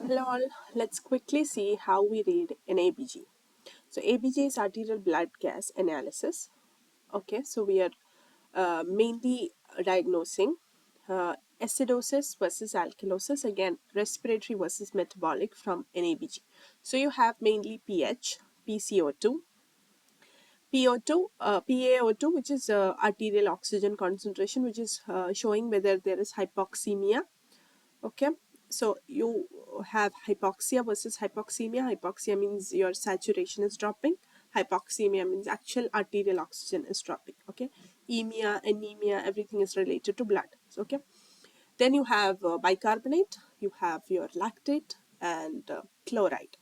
Hello all, let's quickly see how we read an ABG. So ABG is arterial blood gas analysis. Okay, so we are mainly diagnosing acidosis versus alkalosis, again respiratory versus metabolic from an ABG. So you have mainly pH, PCO2, PO2, PaO2, which is arterial oxygen concentration, which is showing whether there is hypoxemia. Okay, so you have hypoxia versus hypoxemia. Hypoxia means your saturation is dropping. Hypoxemia means actual arterial oxygen is dropping. Okay, emia, anemia, everything is related to blood. So, okay, then you have bicarbonate, you have your lactate and chloride.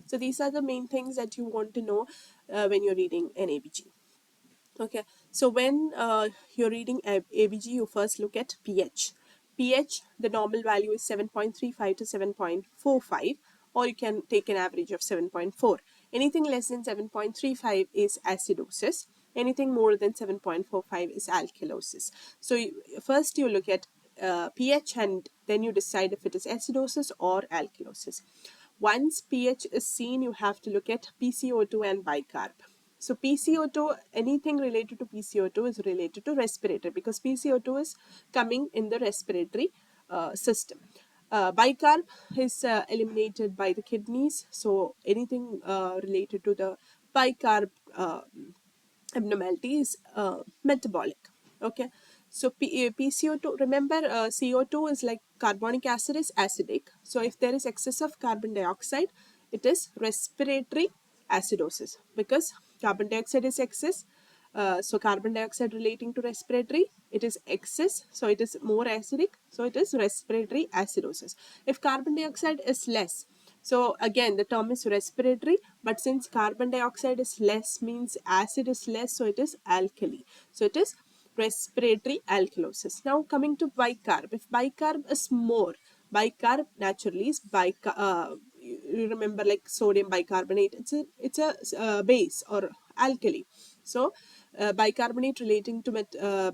So these are the main things that you want to know when you're reading an ABG. Okay, so when you're reading ABG, you first look at pH. pH, the normal value is 7.35 to 7.45, or you can take an average of 7.4. Anything less than 7.35 is acidosis. Anything more than 7.45 is alkalosis. So first you look at pH and then you decide if it is acidosis or alkalosis. Once pH is seen, you have to look at PCO2 and bicarb. So PCO2, anything related to PCO2 is related to respiratory, because PCO2 is coming in the respiratory system. Bicarb is eliminated by the kidneys. So anything related to the bicarb abnormality is metabolic. Okay, so PCO2, remember CO2 is like carbonic acid is acidic. So if there is excess of carbon dioxide, it is respiratory acidosis, because carbon dioxide is excess. So carbon dioxide relating to respiratory, it is excess, so it is more acidic, so it is respiratory acidosis. If carbon dioxide is less, so again the term is respiratory, but since carbon dioxide is less means acid is less, so it is alkali, so it is respiratory alkalosis. Now coming to bicarb, if bicarb is more, bicarb naturally is you remember like sodium bicarbonate, it's a base or alkali. So bicarbonate relating to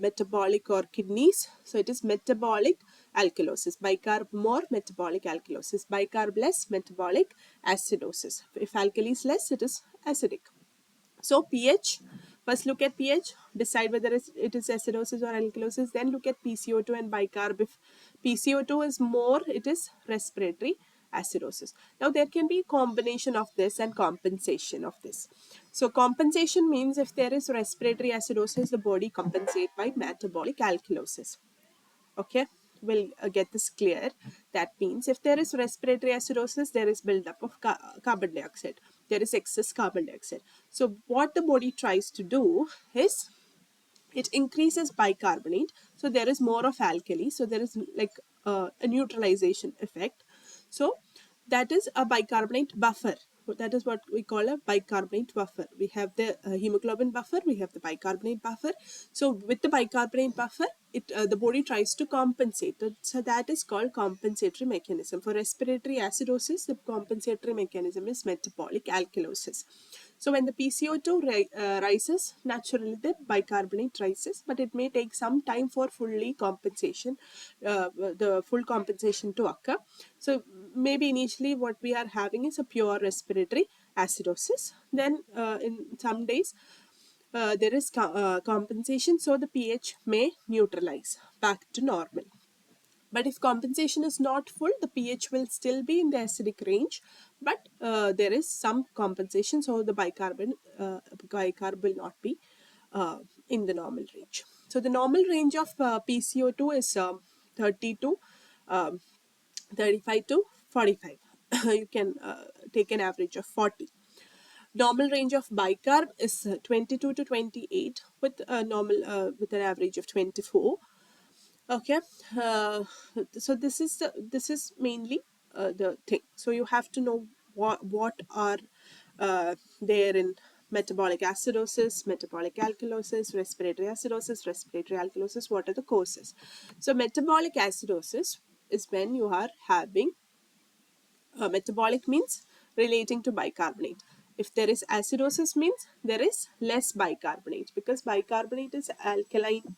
metabolic or kidneys, so it is metabolic alkalosis. Bicarb more, metabolic alkalosis. Bicarb less, metabolic acidosis. If alkali is less, it is acidic. So pH, first look at pH, decide whether it is acidosis or alkalosis, then look at PCO2 and bicarb. If PCO2 is more, it is respiratory acidosis. Now there can be combination of this and compensation of this. So compensation means if there is respiratory acidosis, the body compensate by metabolic alkalosis. Okay, we'll get this clear. That means if there is respiratory acidosis, there is buildup of carbon dioxide, there is excess carbon dioxide. So what the body tries to do is it increases bicarbonate, so there is more of alkali, so there is like a neutralization effect. So that is a bicarbonate buffer. That is what we call a bicarbonate buffer. We have the hemoglobin buffer, we have the bicarbonate buffer. So with the bicarbonate buffer, the body tries to compensate. So that is called compensatory mechanism. For respiratory acidosis, the compensatory mechanism is metabolic alkalosis. So when the PCO2 rises, naturally the bicarbonate rises, but it may take some time for fully compensation, the full compensation to occur. So maybe initially what we are having is a pure respiratory acidosis. Then in some days there is compensation, so the pH may neutralize back to normal. But if compensation is not full, the pH will still be in the acidic range, but there is some compensation, so the bicarb will not be in the normal range. So the normal range of PCO2 is 30 to 35 to 45. You can take an average of 40. Normal range of bicarb is 22 to 28 with a with an average of 24. Okay, so this is mainly the thing. So you have to know what are there in metabolic acidosis, metabolic alkalosis, respiratory acidosis, respiratory alkalosis. What are the causes? So metabolic acidosis is when you are having metabolic means relating to bicarbonate. If there is acidosis means there is less bicarbonate, because bicarbonate is alkaline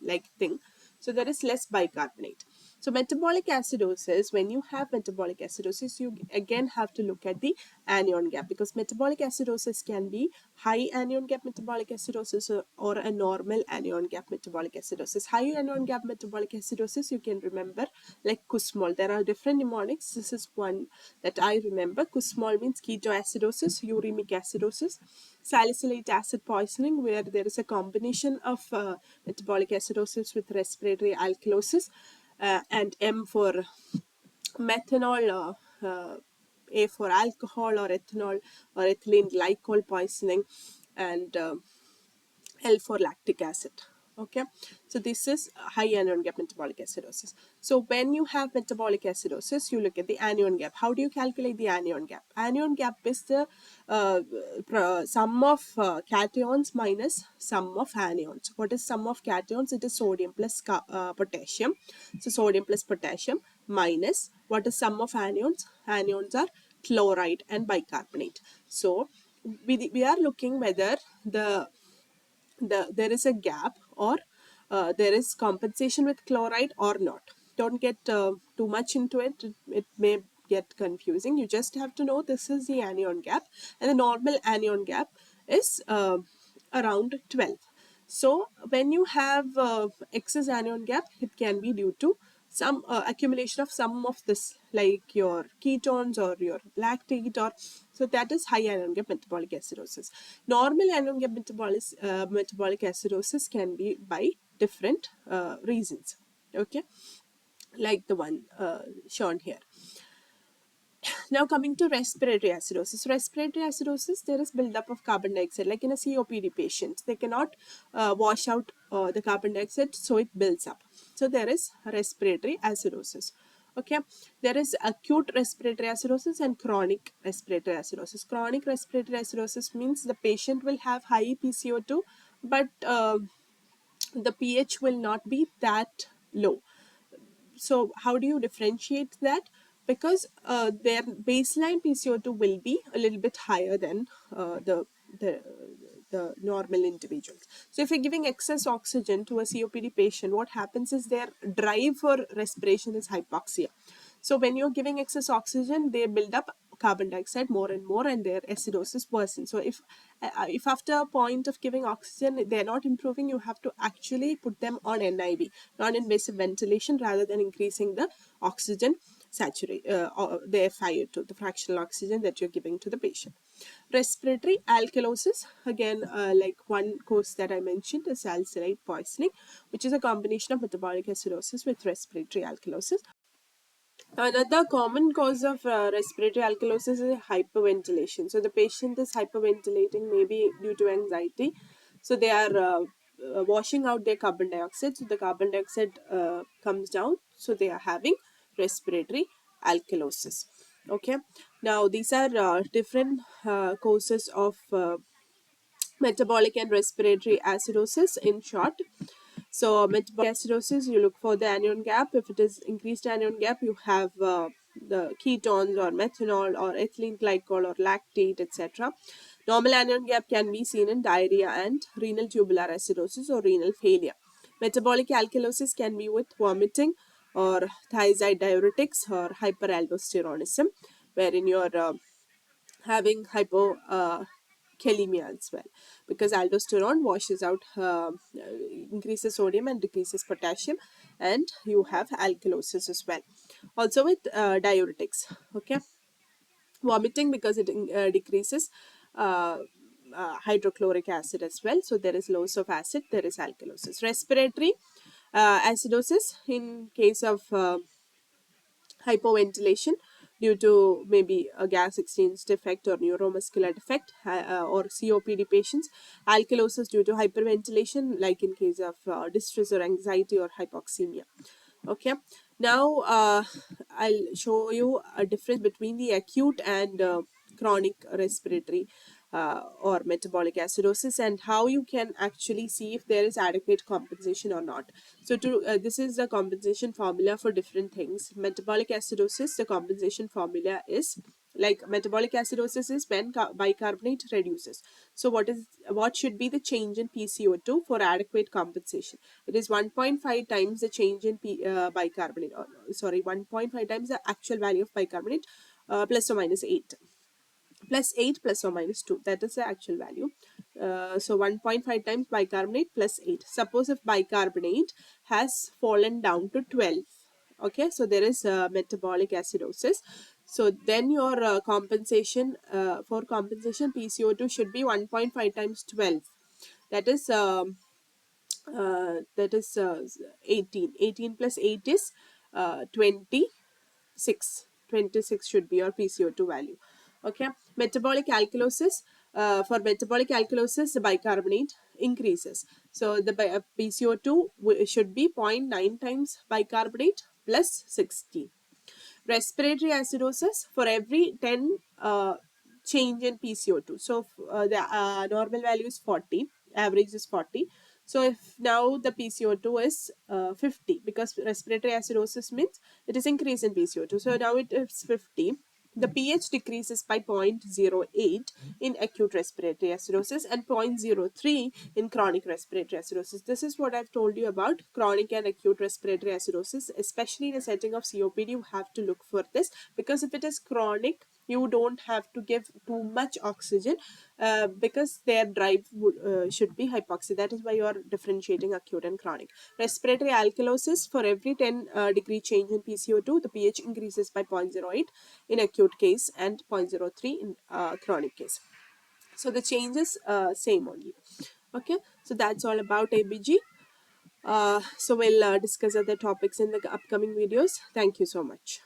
like thing. So there is less bicarbonate. So metabolic acidosis, when you have metabolic acidosis, you again have to look at the anion gap, because metabolic acidosis can be high anion gap metabolic acidosis or a normal anion gap metabolic acidosis. High anion gap metabolic acidosis, you can remember like Kussmaul. There are different mnemonics. This is one that I remember. Kussmaul means ketoacidosis, uremic acidosis, salicylate acid poisoning, where there is a combination of metabolic acidosis with respiratory alkalosis, and M for methanol, A for alcohol or ethanol or ethylene glycol poisoning, and L for lactic acid. Okay, so this is high anion gap metabolic acidosis. So when you have metabolic acidosis, you look at the anion gap. How do you calculate the anion gap? Anion gap is the sum of cations minus sum of anions. What is sum of cations? It is sodium plus potassium. So sodium plus potassium minus what is sum of anions? Anions are chloride and bicarbonate. So we are looking whether there is a gap, or there is compensation with chloride or not. Don't get too much into it. It may get confusing. You just have to know this is the anion gap, and the normal anion gap is around 12. So when you have excess anion gap, it can be due to some accumulation of some of this, like your ketones or your lactate, or so that is high anion gap metabolic acidosis. Normal anion gap metabolic acidosis can be by different reasons. Okay, like the one shown here. Now coming to respiratory acidosis. Respiratory acidosis, there is buildup of carbon dioxide. Like in a COPD patient, they cannot wash out the carbon dioxide, so it builds up. So there is respiratory acidosis. Okay, there is acute respiratory acidosis and chronic respiratory acidosis. Chronic respiratory acidosis means the patient will have high PCO2, but the pH will not be that low. So how do you differentiate that? Because their baseline PCO2 will be a little bit higher than the the normal individuals. So if you're giving excess oxygen to a COPD patient, what happens is their drive for respiration is hypoxia. So when you're giving excess oxygen, they build up carbon dioxide more and more, and their acidosis worsens. So if after a point of giving oxygen they're not improving, you have to actually put them on NIV, non-invasive ventilation, rather than increasing the oxygen the FiO2, the fractional oxygen that you're giving to the patient. Respiratory alkalosis, again, like one cause that I mentioned is salicylate poisoning, which is a combination of metabolic acidosis with respiratory alkalosis. Another common cause of respiratory alkalosis is hyperventilation. So the patient is hyperventilating, maybe due to anxiety. So they are washing out their carbon dioxide. So the carbon dioxide comes down. So they are having respiratory alkalosis. Okay. Now these are different causes of metabolic and respiratory acidosis in short. So metabolic acidosis, you look for the anion gap. If it is increased anion gap, you have the ketones or methanol or ethylene glycol or lactate, etc. Normal anion gap can be seen in diarrhea and renal tubular acidosis or renal failure. Metabolic alkalosis can be with vomiting or thiazide diuretics or hyperaldosteronism, wherein you're having hypokalemia as well, because aldosterone washes out, increases sodium and decreases potassium, and you have alkalosis as well. Also with diuretics, okay, vomiting because it decreases hydrochloric acid as well. So there is loss of acid, there is alkalosis. Respiratory acidosis in case of hypoventilation due to maybe a gas exchange defect or neuromuscular defect, or COPD patients. Alkalosis due to hyperventilation, like in case of distress or anxiety or hypoxemia. Okay, now I'll show you a difference between the acute and chronic respiratory or metabolic acidosis, and how you can actually see if there is adequate compensation or not. So this is the compensation formula for different things. Metabolic acidosis, the compensation formula is Like metabolic acidosis is when bicarbonate reduces. So what should be the change in PCO2 for adequate compensation? It is 1.5 times the change in bicarbonate, or sorry, 1.5 times the actual value of bicarbonate, plus or minus 8. Plus 8 plus or minus 2, that is the actual value. So 1.5 times bicarbonate plus 8. Suppose if bicarbonate has fallen down to 12, okay, so there is metabolic acidosis. So then your compensation, for compensation, PCO2 should be 1.5 times 12. That is 18. 18 plus 8 is 26. 26 should be your PCO2 value. Okay. Metabolic alkalosis. For metabolic alkalosis, the bicarbonate increases. So the PCO2 should be 0.9 times bicarbonate plus 16. Respiratory acidosis, for every 10 change in PCO2. So the normal value is 40, average is 40. So if now the PCO2 is 50, because respiratory acidosis means it is increase in PCO2. So now it is 50. The pH decreases by 0.08 in acute respiratory acidosis and 0.03 in chronic respiratory acidosis. This is what I've told you about chronic and acute respiratory acidosis. Especially in a setting of COPD, you have to look for this, because if it is chronic, you don't have to give too much oxygen, because their drive should be hypoxia. That is why you are differentiating acute and chronic. Respiratory alkalosis, for every 10 degree change in PCO2, the pH increases by 0.08 in acute case and 0.03 in chronic case. So the change is same only. Okay, so that's all about ABG. So we'll discuss other topics in the upcoming videos. Thank you so much.